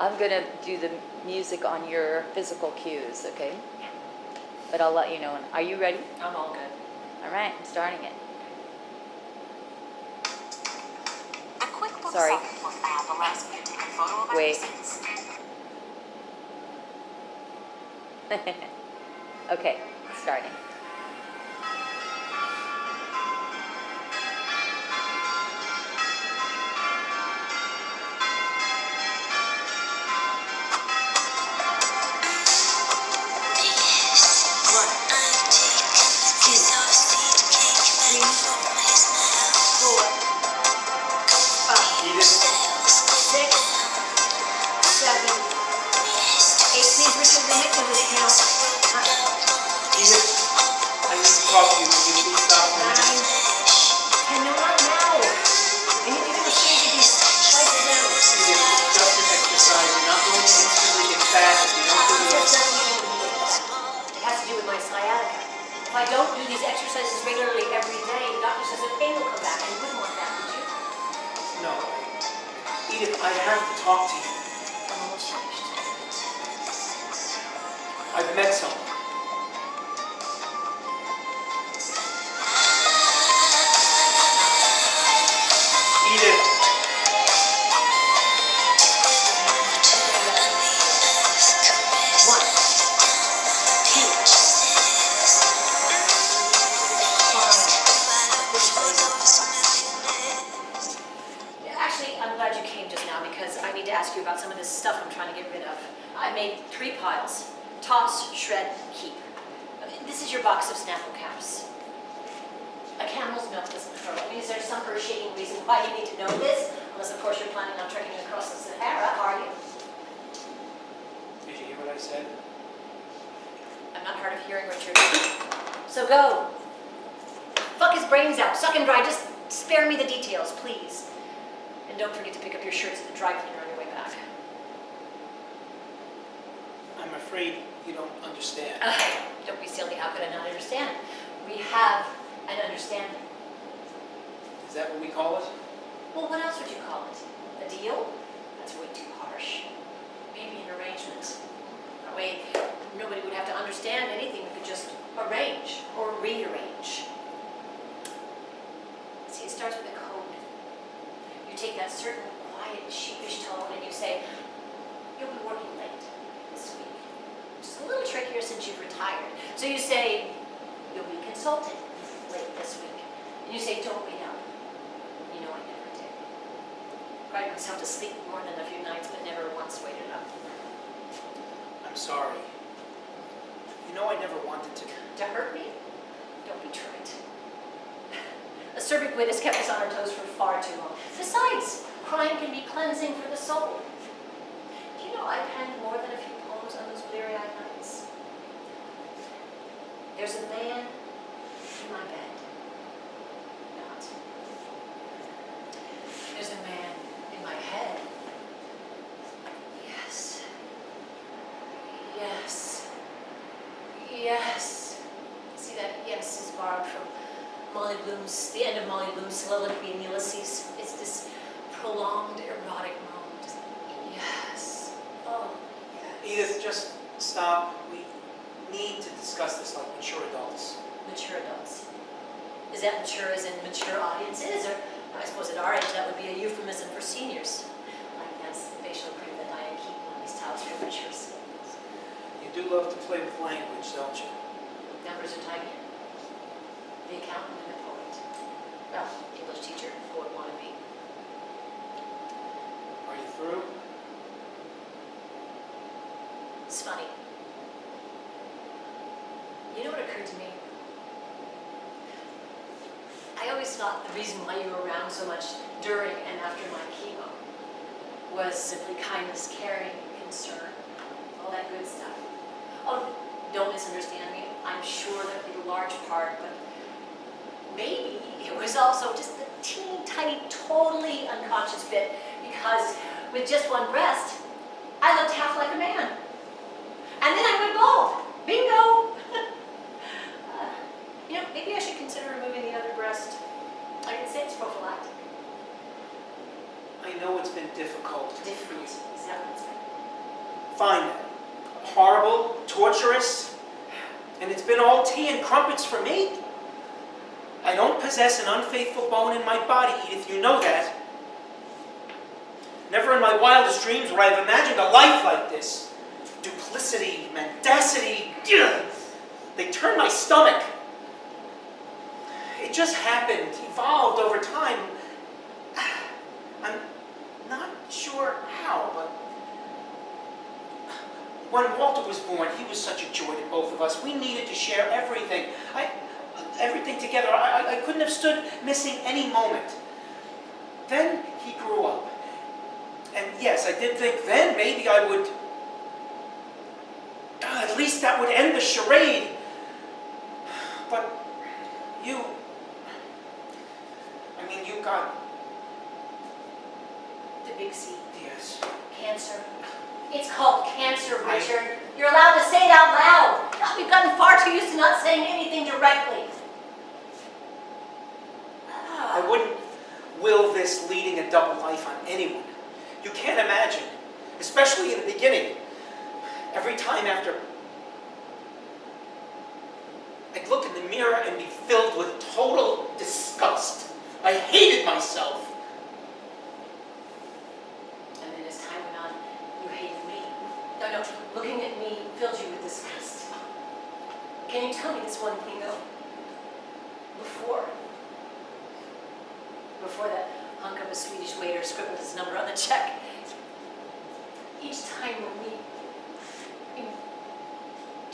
I'm going to do the music on your physical cues, okay? But I'll let you know. Are you ready? I'm all good. All right, I'm starting it. The QuickBooks Sorry. Self-Employed app allows you to take a photo of our Wait. receipts. Okay, starting. If I don't do these exercises regularly every day, the doctor says the pain will come back, and you wouldn't want that, would you? No. Edith, I have to talk to you. I'm almost finished. I've met someone. Edith. I need to ask you about some of this stuff I'm trying to get rid of. I made 3 piles. Toss, shred, keep. This is your box of Snapple caps. A camel's milk doesn't curl. I mean, is there some earth-shaking reason why you need to know this? Unless, of course, you're planning on trekking across the Sahara, are you? Did you hear what I said? I'm not hard of hearing, Richard. So go. Fuck his brains out. Suck him dry. Just spare me the details, please. And don't forget to pick up your shirts at the dry cleaner on your way back. I'm afraid you don't understand. Don't be silly. How could I not understand? We have an understanding. Is that what we call it? Well, what else would you call it? A deal? That's way too harsh. Maybe an arrangement. That way, nobody would have to understand anything. We could just arrange or rearrange. See, it starts with a code. You take that certain quiet, sheepish tone and you say, you'll be working late this week. Just a little trickier since you've retired. So you say, you'll be consulting late this week. And you say, don't wait up. You know I never did. Cried myself to sleep more than a few nights, but never once waited up. I'm sorry. You know I never wanted to. To hurt me? Don't be trite. Acerbic wit has kept us on our toes for far too long. Besides, crime can be cleansing for the soul. Do you know I penned more than a few poems on those bleary-eyed nights? There's a man in my bed. Not. There's a man in my head. Yes. Yes. Yes. See, that yes is borrowed from the end of Molly Bloom's soliloquy in Ulysses. It's this prolonged erotic moment. Just, yes. Oh, yes. Edith, just stop. We need to discuss this like mature adults. Mature adults. Is that mature as in mature audiences? Or I suppose at our age that would be a euphemism for seniors. Like that's the facial cream that I keep on these towels for mature seniors. You do love to play with language, don't you? Numbers are tight. The accountant and the poet. Well, English teacher, poet wannabe. Are you through? It's funny. You know what occurred to me? I always thought the reason why you were around so much during and after my chemo was simply kindness, caring, concern, all that good stuff. Oh, don't misunderstand me. I'm sure that played a large part, but maybe it was also just a teeny tiny, totally unconscious bit, because with just one breast, I looked half like a man. And then I went bald. Bingo! You know, maybe I should consider removing the other breast. I didn't say it's prophylactic. I know it's been difficult. Difficult. Is that what it's been? find that horrible, torturous, and it's been all tea and crumpets for me. I don't possess an unfaithful bone in my body, Edith, you know that. Never in my wildest dreams would I have imagined a life like this. Duplicity, mendacity, ugh, they turn my stomach. It just happened, evolved over time. I'm not sure how, but when Walter was born, he was such a joy to both of us. We needed to share everything. Everything together. I couldn't have stood missing any moment. Then he grew up. And yes, I did think then maybe I would... at least that would end the charade. But you... I mean, you got... The big C. Yes. Cancer. It's called cancer, Richard. You're allowed to say it out loud. We've gotten far too used to not saying anything directly. I wouldn't will this leading a double life on anyone. You can't imagine, especially in the beginning. Every time after, I'd look in the mirror and be filled with total disgust. I hated myself. And then as time went on, you hated me. No, looking at me filled you with disgust. Can you tell me this one thing, though? Before that hunk of a Swedish waiter scribbled his number on the check, each time when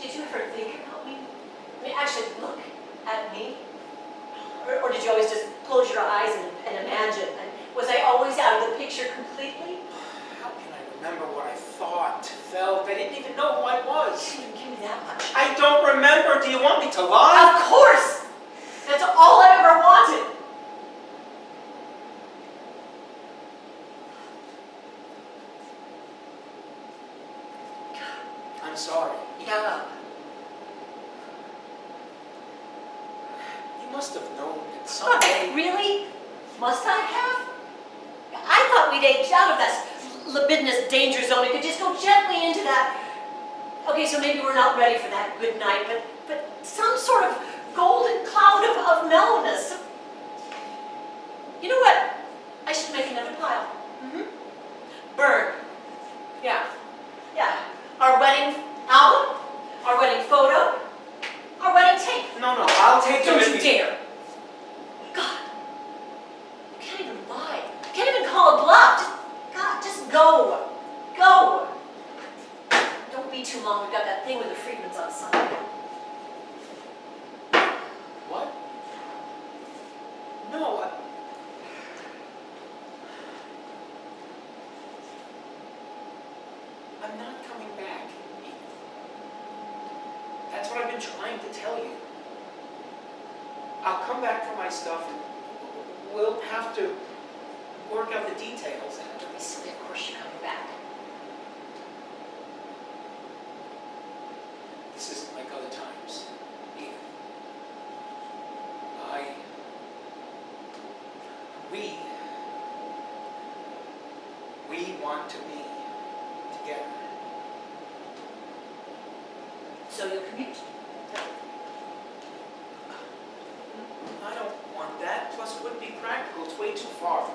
did you ever think about me? I mean, actually look at me? Or did you always just close your eyes and imagine? And was I always out of the picture completely? How can I remember what I thought, felt? I didn't even know who I was. You didn't give me that much. I don't remember. Do you want me to lie? Of course! That's all I ever wanted. I'm sorry. Yeah. You must have known that someday. Really? Must I have? I thought we'd age out of that libidinous danger zone. We could just go gently into that. Okay, so maybe we're not ready for that good night, but some sort of golden cloud of mellowness. You know what? I should make another pile. Burn. Yeah. Our wedding album, our wedding photo, our wedding tape. No, I'll take them. Don't you dare. God. You can't even lie. You can't even call a bluff. Just go. Go. Don't be too long. We've got that thing with the Friedmans on Sunday. What? No, I'm not coming back. That's what I've been trying to tell you. I'll come back for my stuff and we'll have to work out the details. Don't be silly. Of course you're coming back. This isn't like other times, either. We want to be together. So you'll commute. I don't want that, plus it wouldn't be practical, it's way too far.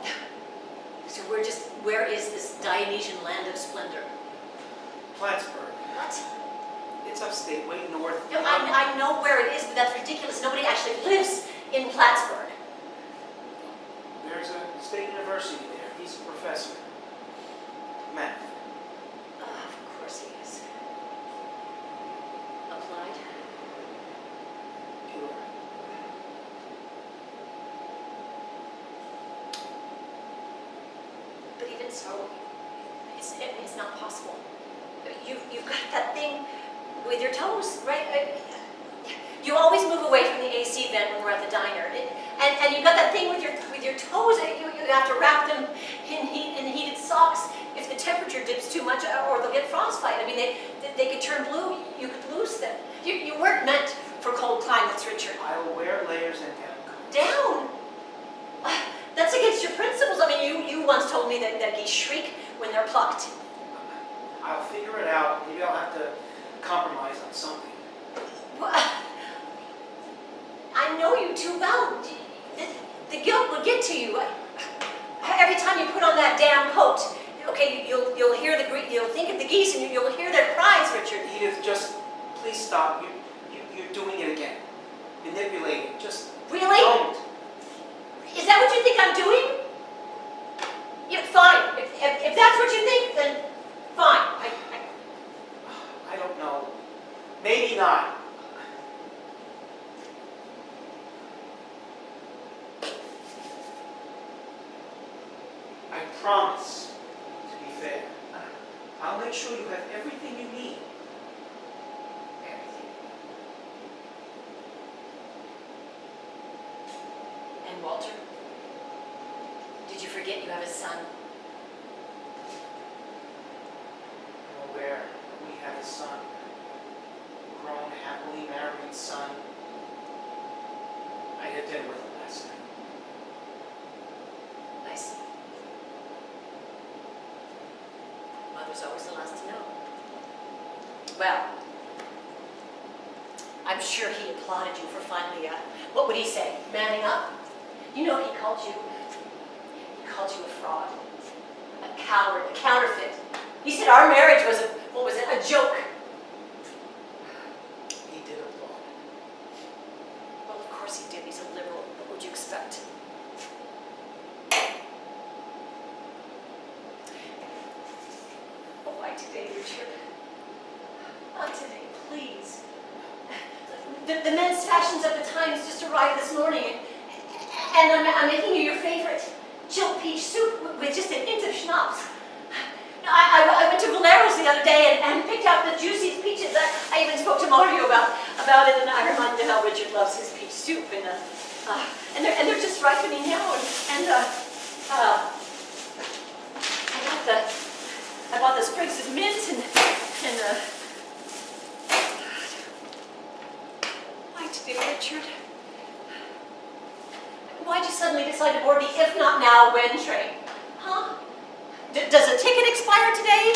So where is this Dionysian land of splendor? Plattsburgh. What? It's upstate, way north. No, I know where it is, but that's ridiculous. Nobody actually lives in Plattsburgh. There's a state university there. He's a professor. Math. Of course he is. Applied? Pure. But even so, it's not possible. You've got that thing with your toes, right? You always move away from the AC vent when we're at the diner, and you've got that thing with your toes. You have to wrap them in heated socks. If the temperature dips too much, or they'll get frostbite. I mean, they could turn blue. You could lose them. You weren't meant for cold climates, Richard. I'll wear layers and down coats. Down. That's against your principles. I mean, you once told me that geese shriek when they're plucked. I'll figure it out. Maybe I'll have to compromise on something. Well, I know you too well. The guilt will get to you. Every time you put on that damn coat, okay, you'll hear you'll think of the geese and you'll hear their cries, Richard. Edith, just please stop. You're doing it again. Manipulating. Just Really? don't. Is that what you think I'm doing? Yeah, fine. If that's what you think, then fine. I don't know. Maybe not. I promise to be fair. I'll make sure you have everything you need. Everything. And Walter? Did you forget you have a son? I'm aware we have a son. A grown, happily married son. I had dinner with him last night. Nice. Mother's always the last to know. Well, I'm sure he applauded you for finally, what would he say, manning up? You know, he called you a fraud, a coward, a counterfeit. He said our marriage was a joke. He did applaud. Well, of course he did. He's a liberal. What would you expect? Oh, why today, Richard? Not today, please. The men's fashions of the Times just arrived this morning, and I'm making you your favorite chilled peach soup with just an hint of schnapps. I went to Valero's the other day and picked out the juiciest peaches. I even spoke to Mario about it, and I reminded him how Richard loves his peach soup, and they're just ripening now, and I bought the sprigs of mint and why today, Richard? Why'd you suddenly decide to board the if not now, when train? Huh? Does a ticket expire today?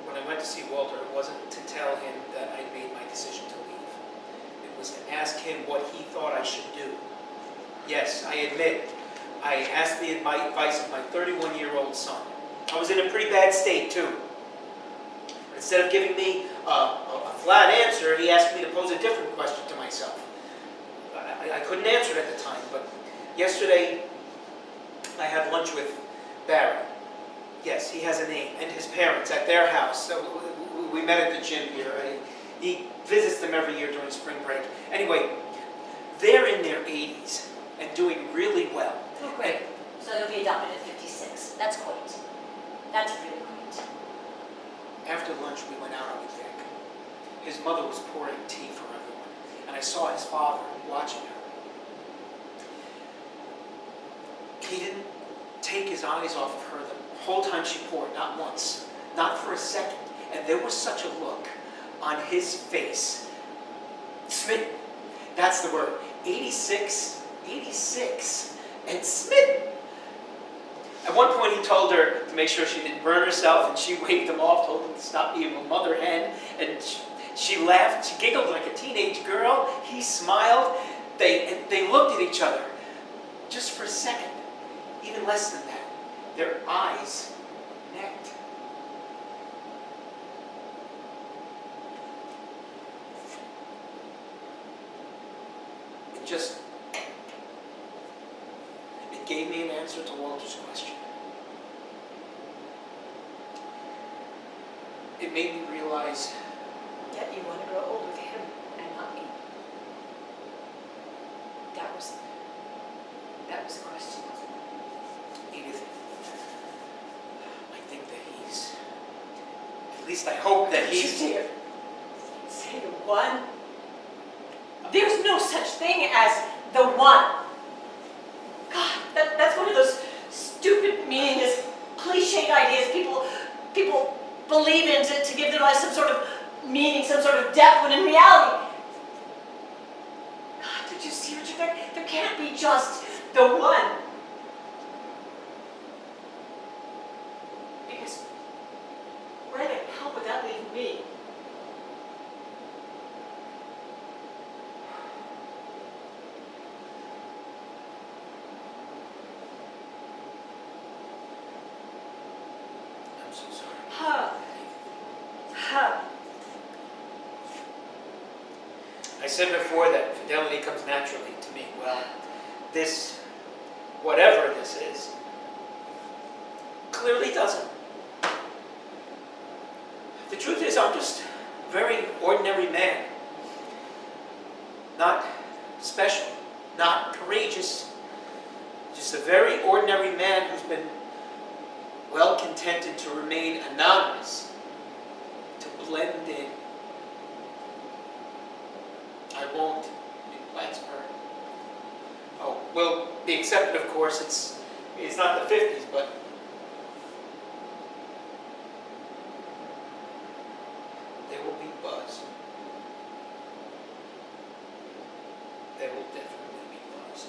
When I went to see Walter, it wasn't to tell him that I'd made my decision to leave. It was to ask him what he thought I should do. Yes, I admit, I asked the advice of my 31-year-old son. I was in a pretty bad state, too. Instead of giving me a flat answer, he asked me to pose a different question to myself. I couldn't answer it at the time, but yesterday I had lunch with Barry. Yes, he has a name, and his parents at their house. So we met at the gym here. He visits them every year during spring break. Anyway, they're in their 80s and doing really well. Oh, great. So he'll be adopted at 56. That's quaint. That's really quaint. After lunch, we went out on the deck. His mother was pouring tea for everyone, and I saw his father watching her. He didn't take his eyes off of her the whole time she poured, not once, not for a second. And there was such a look on his face. Smitten, that's the word. 86, and smitten. At one point he told her to make sure she didn't burn herself, and she waved him off, told him to stop being a mother hen, and she laughed, she giggled like a teenage girl. He smiled. They looked at each other just for a second, even less than that. Their eyes met. It gave me an answer to Walter's question. It made me realize Yet you want to grow old with him and not me. That was the question, wasn't it? Edith, I think that he's, at least I hope that he's... Dear, say the one. There's no such thing as the one. God, that's one of those stupid, meaningless, cliched ideas people believe in to give their life some sort of meaning, some sort of depth, when in reality, God, did you see, Richard? There can't be just the one. said before that fidelity comes naturally to me. Well, this, whatever this is, clearly doesn't. The truth is, I'm just a very ordinary man. Not special, not courageous, just a very ordinary man who's been well contented to remain anonymous, to blend in. I won't in Plattsburgh. Oh, well, the exception, of course, it's not the 50s, but there will be buzz. There will definitely be buzz.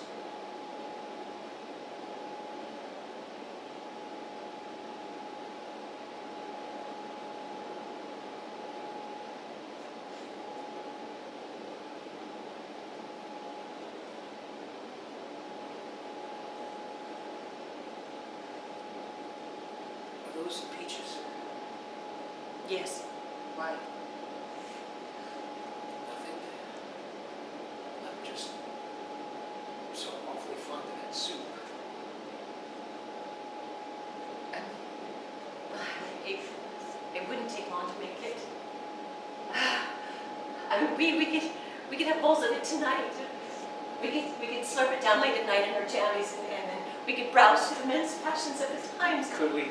Are those the peaches? Yes. Why? Nothing. I'm just so awfully fond of that soup. It wouldn't take long to make it. I mean, we could have bowls of it tonight. We could slurp it down late at night in our jammies, and then we could browse through the men's fashions of the times. Could we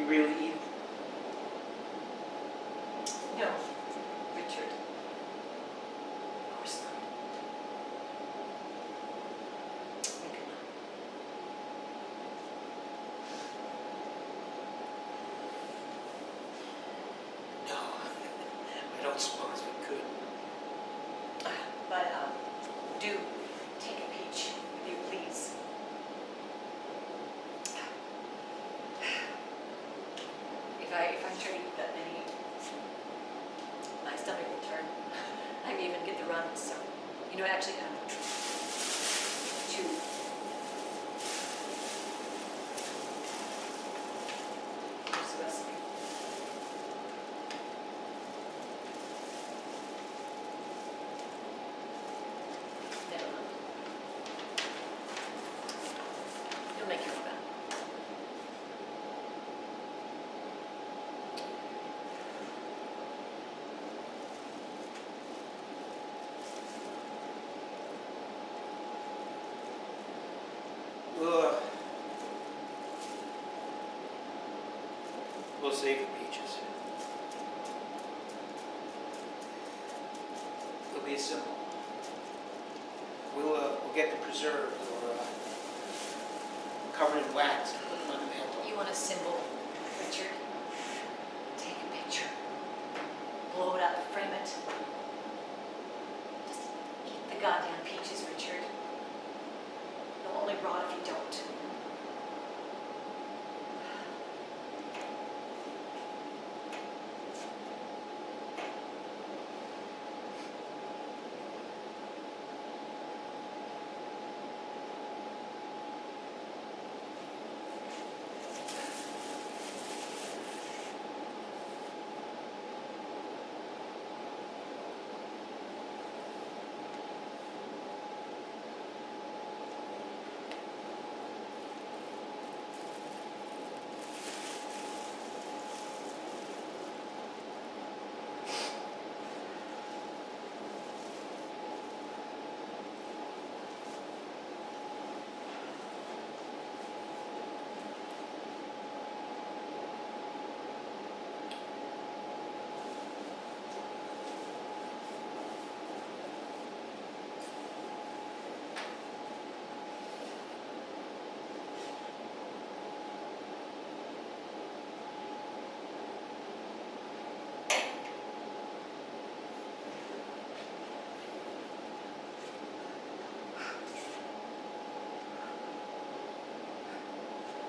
really eat it? No, Richard. Of course not. We could not. No, I don't suppose we could. But do take a peach, if you please. If I try to eat that many, my stomach will turn. I may even get the runs. So, you know, actually, two. Here's the recipe. Never mind. You'll make your own back. We'll save the peaches. It'll be simple. We'll get them preserved or covered in wax and put them on the mantle. You want a symbol, Richard? Take a picture. Blow it up, frame it. Just eat the goddamn peaches, Richard. They'll only rot if you don't.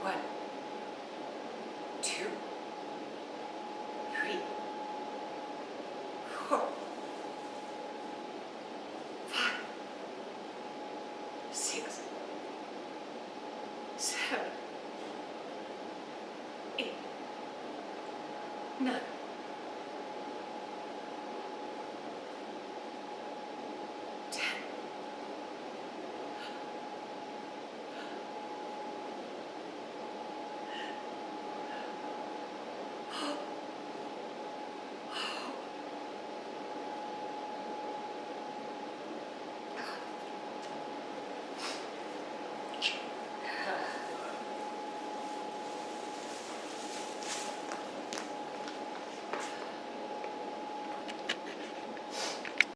One, two, three, four, five, six, seven, eight, nine.